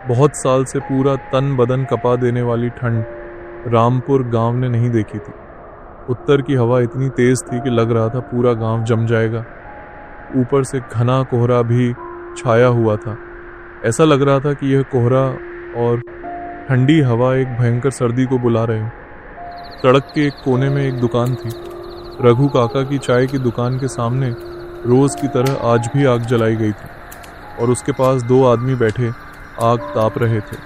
बहुत साल से पूरा तन बदन कपा देने वाली ठंड रामपुर गांव ने नहीं देखी थी। उत्तर की हवा इतनी तेज थी कि लग रहा था पूरा गांव जम जाएगा। ऊपर से घना कोहरा भी छाया हुआ था। ऐसा लग रहा था कि यह कोहरा और ठंडी हवा एक भयंकर सर्दी को बुला रहे हो। सड़क के एक कोने में एक दुकान थी। रघु काका की चाय की दुकान के सामने रोज की तरह आज भी आग जलाई गई थी और उसके पास दो आदमी बैठे आग ताप रहे थे।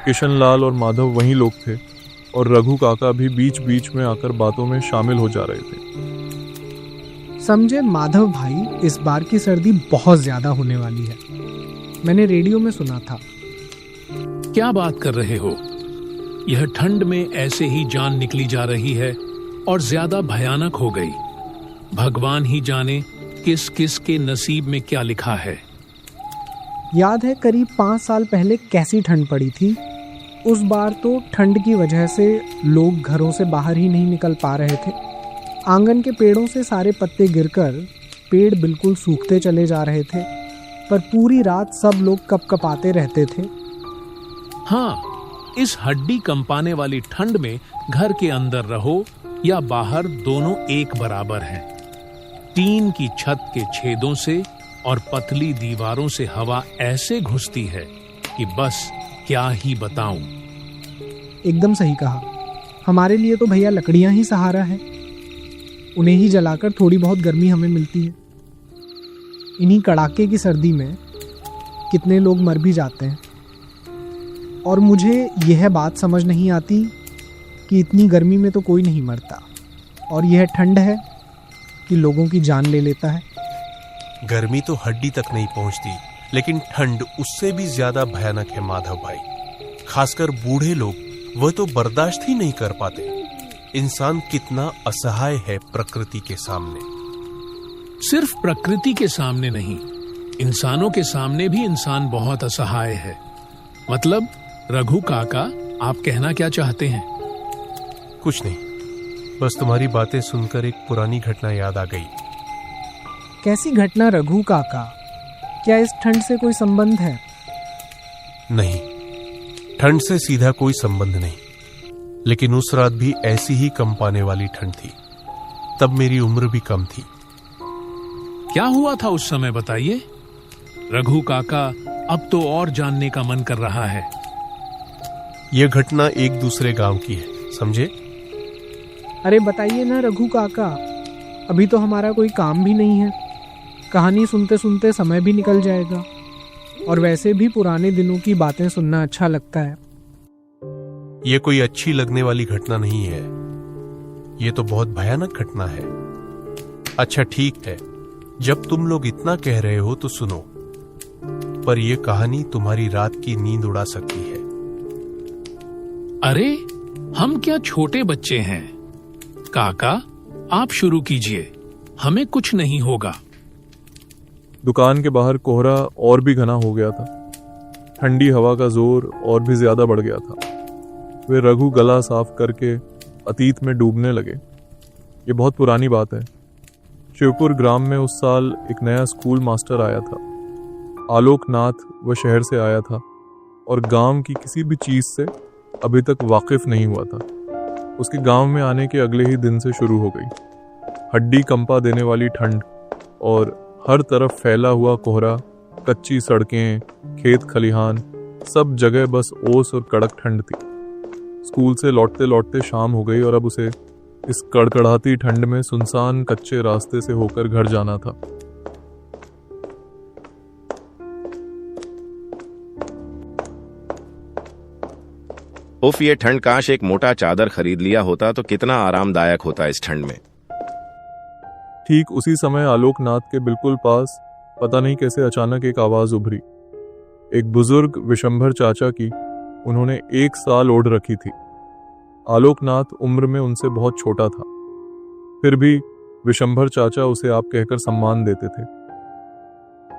किशन लाल और माधव वही लोग थे और रघु काका भी बीच बीच में आकर बातों में शामिल हो जा रहे थे। समझे माधव भाई, इस बार की सर्दी बहुत ज्यादा होने वाली है। मैंने रेडियो में सुना था। क्या बात कर रहे हो? यह ठंड में ऐसे ही जान निकली जा रही है और ज्यादा भयानक हो गई। भगवान ही जाने किस किस के नसीब में क्या लिखा है। याद है करीब 5 साल पहले कैसी ठंड पड़ी थी। उस बार तो ठंड की वजह से लोग घरों से बाहर ही नहीं निकल पा रहे थे। आंगन के पेड़ों से सारे पत्ते गिरकर पेड़ बिल्कुल सूखते चले जा रहे थे, पर पूरी रात सब लोग कपकपाते रहते थे। हाँ, इस हड्डी कंपाने वाली ठंड में घर के अंदर रहो या बाहर, दोनों एक बराबर हैं। टीन की छत के छेदों से और पतली दीवारों से हवा ऐसे घुसती है कि बस क्या ही बताऊं। एकदम सही कहा। हमारे लिए तो भैया लकड़ियां ही सहारा है। उन्हें ही जलाकर थोड़ी बहुत गर्मी हमें मिलती है। इन्हीं कड़ाके की सर्दी में कितने लोग मर भी जाते हैं। और मुझे यह बात समझ नहीं आती कि इतनी गर्मी में तो कोई नहीं मरता और यह ठंड है कि लोगों की जान ले लेता है। गर्मी तो हड्डी तक नहीं पहुंचती, लेकिन ठंड उससे भी ज्यादा भयानक है माधव भाई। खासकर बूढ़े लोग, वह तो बर्दाश्त ही नहीं कर पाते। इंसान कितना असहाय है प्रकृति के सामने। सिर्फ प्रकृति के सामने नहीं, इंसानों के सामने भी इंसान बहुत असहाय है। मतलब रघु काका, आप कहना क्या चाहते हैं? कुछ नहीं, बस तुम्हारी बातें सुनकर एक पुरानी घटना याद आ गई। कैसी घटना रघु काका? क्या इस ठंड से कोई संबंध है? नहीं, ठंड से सीधा कोई संबंध नहीं, लेकिन उस रात भी ऐसी ही कंपाने वाली ठंड थी। तब मेरी उम्र भी कम थी। क्या हुआ था उस समय, बताइए। रघु काका, अब तो और जानने का मन कर रहा है। यह घटना एक दूसरे गांव की है, समझे? अरे बताइए ना रघु काका, अभी तो हमारा कोई काम भी नहीं है। कहानी सुनते सुनते समय भी निकल जाएगा और वैसे भी पुराने दिनों की बातें सुनना अच्छा लगता है। यह कोई अच्छी लगने वाली घटना नहीं है, यह तो बहुत भयानक घटना है। अच्छा ठीक है, जब तुम लोग इतना कह रहे हो तो सुनो, पर यह कहानी तुम्हारी रात की नींद उड़ा सकती है। अरे, हम क्या छोटे बच्चे हैं? काका, आप शुरू कीजिए, हमें कुछ नहीं होगा। दुकान के बाहर कोहरा और भी घना हो गया था। ठंडी हवा का जोर और भी ज्यादा बढ़ गया था। वे रघु गला साफ करके अतीत में डूबने लगे। ये बहुत पुरानी बात है। शिवपुर ग्राम में उस साल एक नया स्कूल मास्टर आया था। आलोकनाथ वह शहर से आया था और गांव की किसी भी चीज से अभी तक वाकिफ नहीं हुआ था। उसके गांव में आने के अगले ही दिन से शुरू हो गई हड्डी कंपा देने वाली ठंड और हर तरफ फैला हुआ कोहरा, कच्ची सड़कें, खेत खलिहान, सब जगह बस ओस और कड़क ठंड थी। स्कूल से लौटते लौटते शाम हो गई और अब उसे इस कड़कड़ाती ठंड में सुनसान कच्चे रास्ते से होकर घर जाना था। उफ, ये ठंड, काश एक मोटा चादर खरीद लिया होता तो कितना आरामदायक होता इस ठंड में। ठीक उसी समय आलोकनाथ के बिल्कुल पास पता नहीं कैसे अचानक एक आवाज उभरी। एक बुजुर्ग विशंभर चाचा की। उन्होंने 1 साल ओढ़ रखी थी। आलोकनाथ उम्र में उनसे बहुत छोटा था, फिर भी विशंभर चाचा उसे आप कहकर सम्मान देते थे।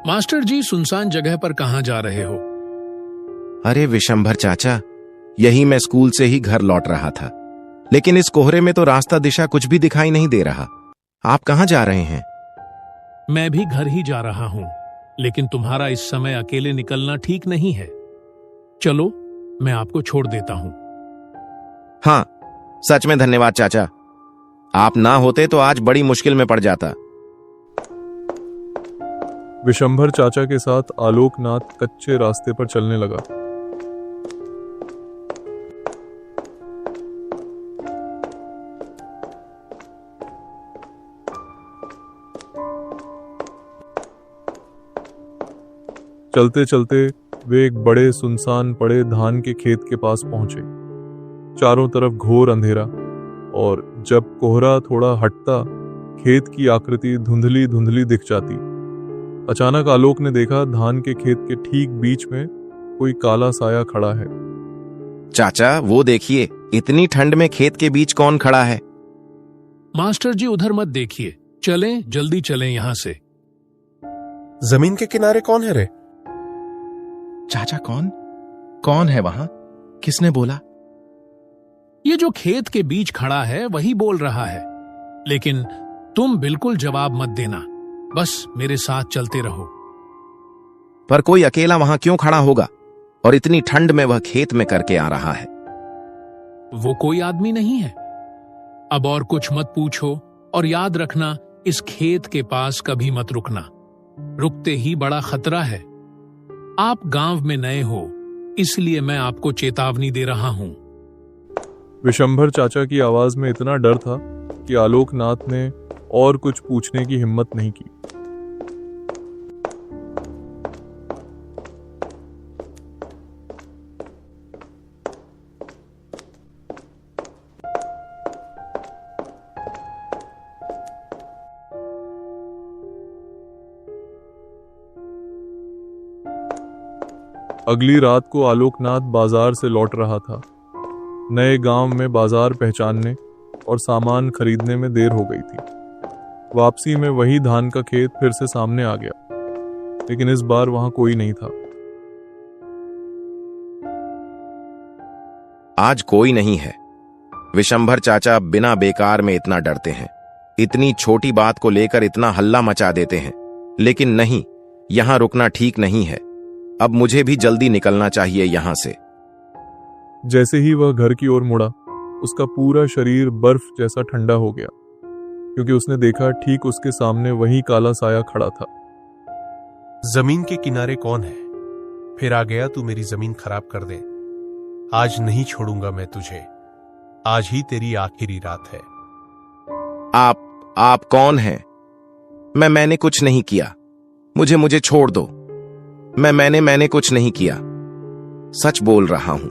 मास्टर जी, सुनसान जगह पर कहाँ जा रहे हो? अरे विशंभर चाचा, यही मैं स्कूल से ही घर लौट रहा था, लेकिन इस कोहरे में तो रास्ता दिशा कुछ भी दिखाई नहीं दे रहा। आप कहाँ जा रहे हैं? मैं भी घर ही जा रहा हूँ, लेकिन तुम्हारा इस समय अकेले निकलना ठीक नहीं है। चलो मैं आपको छोड़ देता हूं। हाँ, सच में धन्यवाद चाचा। आप ना होते तो आज बड़ी मुश्किल में पड़ जाता। विशंभर चाचा के साथ आलोकनाथ कच्चे रास्ते पर चलने लगा। चलते चलते वे एक बड़े सुनसान पड़े धान के खेत के पास पहुंचे। चारों तरफ घोर अंधेरा, और जब कोहरा थोड़ा हटता खेत की आकृति धुंधली धुंधली दिख जाती। अचानक आलोक ने देखा धान के खेत के ठीक बीच में कोई काला साया खड़ा है। चाचा वो देखिए, इतनी ठंड में खेत के बीच कौन खड़ा है? मास्टर जी उधर मत देखिए, चलें, जल्दी चलें यहां से। जमीन के किनारे कौन है रे? चाचा कौन है वहां? किसने बोला? ये जो खेत के बीच खड़ा है वही बोल रहा है, लेकिन तुम बिल्कुल जवाब मत देना, बस मेरे साथ चलते रहो। पर कोई अकेला वहां क्यों खड़ा होगा? और इतनी ठंड में वह खेत में करके आ रहा है? वो कोई आदमी नहीं है। अब और कुछ मत पूछो, और याद रखना इस खेत के पास कभी मत रुकना, रुकते ही बड़ा खतरा है। आप गांव में नए हो, इसलिए मैं आपको चेतावनी दे रहा हूं। विशंभर चाचा की आवाज में इतना डर था कि आलोकनाथ ने और कुछ पूछने की हिम्मत नहीं की। अगली रात को आलोकनाथ बाजार से लौट रहा था। नए गांव में बाजार पहचानने और सामान खरीदने में देर हो गई थी। वापसी में वही धान का खेत फिर से सामने आ गया, लेकिन इस बार वहां कोई नहीं था। आज कोई नहीं है। विशंभर चाचा बिना बेकार में इतना डरते हैं, इतनी छोटी बात को लेकर इतना हल्ला मचा देते हैं। लेकिन नहीं, यहां रुकना ठीक नहीं है। अब मुझे भी जल्दी निकलना चाहिए यहां से। जैसे ही वह घर की ओर मुड़ा, उसका पूरा शरीर बर्फ जैसा ठंडा हो गया, क्योंकि उसने देखा ठीक उसके सामने वही काला साया खड़ा था। जमीन के किनारे कौन है? फिर आ गया तू मेरी जमीन खराब कर दे। आज नहीं छोड़ूंगा मैं तुझे, आज ही तेरी आखिरी रात है। आप कौन हैं? मैंने कुछ नहीं किया। मुझे छोड़ दो। मैंने कुछ नहीं किया। सच बोल रहा हूं।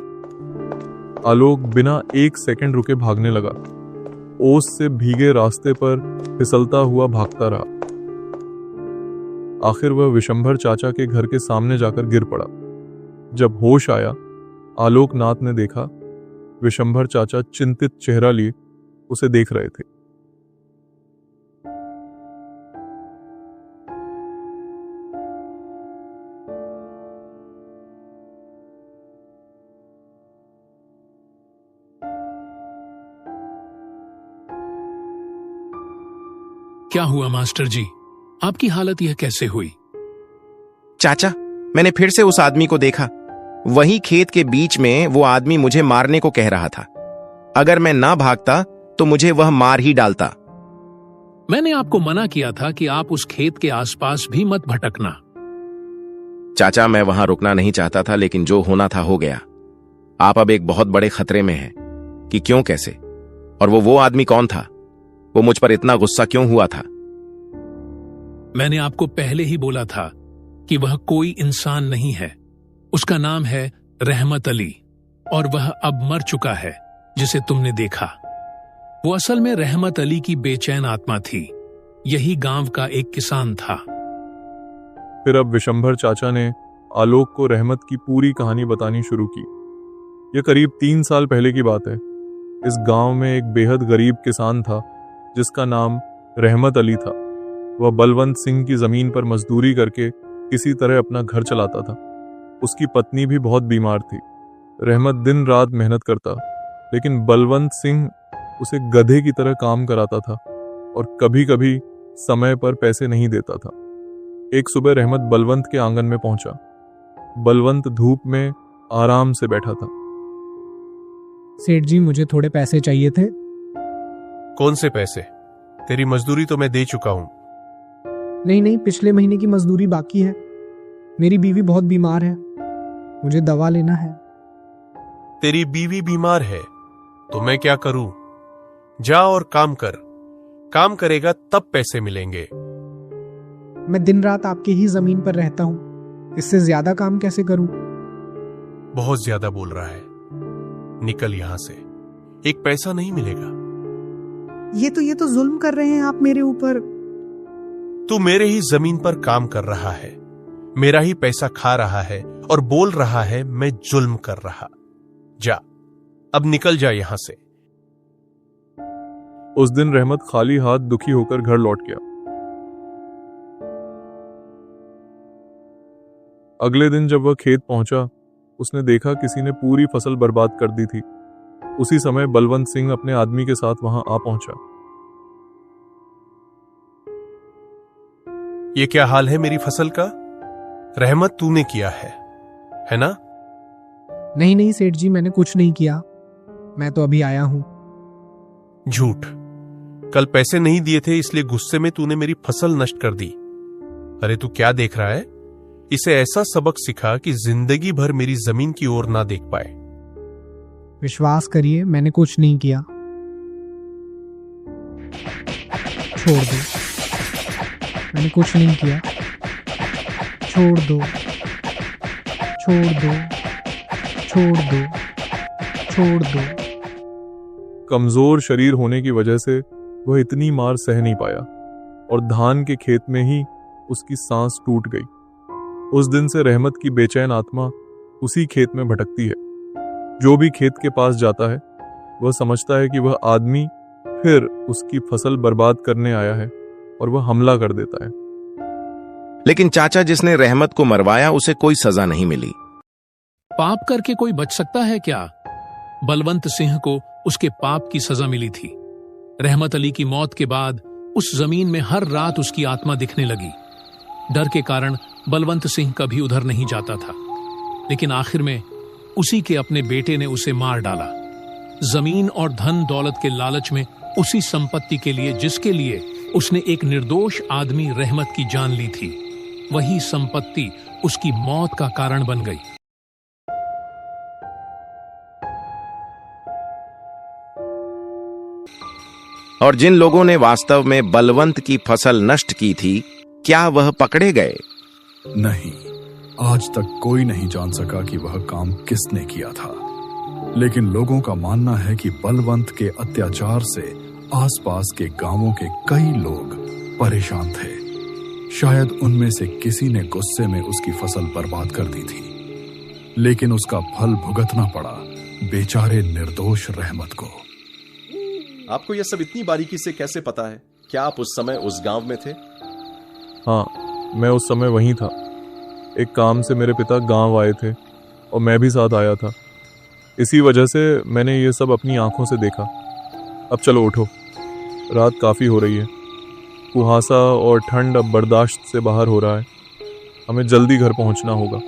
आलोक बिना एक सेकंड रुके भागने लगा। ओस से भीगे रास्ते पर फिसलता हुआ भागता रहा। आखिर वह विशंभर चाचा के घर के सामने जाकर गिर पड़ा। जब होश आया, आलोकनाथ ने देखा विशंभर चाचा चिंतित चेहरा लिए उसे देख रहे थे। क्या हुआ मास्टर जी, आपकी हालत यह कैसे हुई? चाचा, मैंने फिर से उस आदमी को देखा। वही खेत के बीच में वो आदमी मुझे मारने को कह रहा था। अगर मैं ना भागता तो मुझे वह मार ही डालता। मैंने आपको मना किया था कि आप उस खेत के आसपास भी मत भटकना। चाचा, मैं वहां रुकना नहीं चाहता था, लेकिन जो होना था हो गया। आप अब एक बहुत बड़े खतरे में हैं। कि क्यों, कैसे? और वो आदमी कौन था? वो मुझ पर इतना गुस्सा क्यों हुआ था? मैंने आपको पहले ही बोला था कि वह कोई इंसान नहीं है। उसका नाम है रहमत अली, और वह अब मर चुका है जिसे तुमने देखा। वो असल में रहमत अली की बेचैन आत्मा थी। यही गांव का एक किसान था। फिर अब विशंभर चाचा ने आलोक को रहमत की पूरी कहानी बतानी शुरू की। यह करीब 3 साल पहले की बात है। इस गांव में एक बेहद गरीब किसान था जिसका नाम रहमत अली था। वह बलवंत सिंह की जमीन पर मजदूरी करके किसी तरह अपना घर चलाता था। उसकी पत्नी भी बहुत बीमार थी। रहमत दिन रात मेहनत करता, लेकिन बलवंत सिंह उसे गधे की तरह काम कराता था और कभी कभी समय पर पैसे नहीं देता था। एक सुबह रहमत बलवंत के आंगन में पहुंचा। बलवंत धूप में आराम से बैठा था। सेठ जी, मुझे थोड़े पैसे चाहिए थे। कौन से पैसे? तेरी मजदूरी तो मैं दे चुका हूं। नहीं नहीं, पिछले महीने की मजदूरी बाकी है। मेरी बीवी बहुत बीमार है, मुझे दवा लेना है। तेरी बीवी बीमार है तो मैं क्या करूं? जा और काम कर। काम करेगा तब पैसे मिलेंगे। मैं दिन रात आपके ही जमीन पर रहता हूं, इससे ज्यादा काम कैसे करूं? बहुत ज्यादा बोल रहा है, निकल यहां से। एक पैसा नहीं मिलेगा। ये तो जुल्म कर रहे हैं आप मेरे ऊपर। तू मेरे ही जमीन पर काम कर रहा है, मेरा ही पैसा खा रहा है और बोल रहा है मैं जुल्म कर रहा। जा, अब निकल जा यहां से। उस दिन रहमत खाली हाथ दुखी होकर घर लौट गया। अगले दिन जब वह खेत पहुंचा, उसने देखा किसी ने पूरी फसल बर्बाद कर दी थी। उसी समय बलवंत सिंह अपने आदमी के साथ वहां आ पहुंचा। ये क्या हाल है मेरी फसल का? रहमत तूने किया है ना? नहीं नहीं सेठ जी, मैंने कुछ नहीं किया, मैं तो अभी आया हूं। झूठ। कल पैसे नहीं दिए थे इसलिए गुस्से में तूने मेरी फसल नष्ट कर दी। अरे तू क्या देख रहा है? इसे ऐसा सबक सिखा कि जिंदगी भर मेरी जमीन की ओर ना देख पाए। विश्वास करिए, मैंने कुछ नहीं किया। छोड़ दो, मैंने कुछ नहीं किया। छोड़ दो, छोड़ दो, छोड़ दो, छोड़ दो। कमजोर शरीर होने की वजह से वह इतनी मार सह नहीं पाया और धान के खेत में ही उसकी सांस टूट गई। उस दिन से रहमत की बेचैन आत्मा उसी खेत में भटकती है। जो भी खेत के पास जाता है वह समझता है कि वह आदमी फिर उसकी फसल बर्बाद करने आया है और वह हमला कर देता है। लेकिन चाचा जिसने रहमत को मरवाया उसे कोई सजा नहीं मिली। पाप करके कोई बच सकता है क्या? बलवंत सिंह को उसके पाप की सजा मिली थी। रहमत अली की मौत के बाद उस जमीन में हर रात उसकी आत्मा दिखने लगी। डर के कारण बलवंत सिंह कभी उधर नहीं जाता था, लेकिन आखिर में उसी के अपने बेटे ने उसे मार डाला। जमीन और धन दौलत के लालच में उसी संपत्ति के लिए जिसके लिए उसने एक निर्दोष आदमी रहमत की जान ली थी, वही संपत्ति उसकी मौत का कारण बन गई। और जिन लोगों ने वास्तव में बलवंत की फसल नष्ट की थी, क्या वह पकड़े गए? नहीं, आज तक कोई नहीं जान सका कि वह काम किसने किया था। लेकिन लोगों का मानना है कि बलवंत के अत्याचार से आसपास के गांवों के कई लोग परेशान थे। शायद उनमें से किसी ने गुस्से में उसकी फसल बर्बाद कर दी थी, लेकिन उसका फल भुगतना पड़ा बेचारे निर्दोष रहमत को। आपको यह सब इतनी बारीकी से कैसे पता है? क्या आप उस समय उस गांव में थे? हाँ, मैं उस समय वहीं था। एक काम से मेरे पिता गांव आए थे और मैं भी साथ आया था। इसी वजह से मैंने ये सब अपनी आंखों से देखा। अब चलो उठो, रात काफ़ी हो रही है। कुहासा और ठंड अब बर्दाश्त से बाहर हो रहा है। हमें जल्दी घर पहुंचना होगा।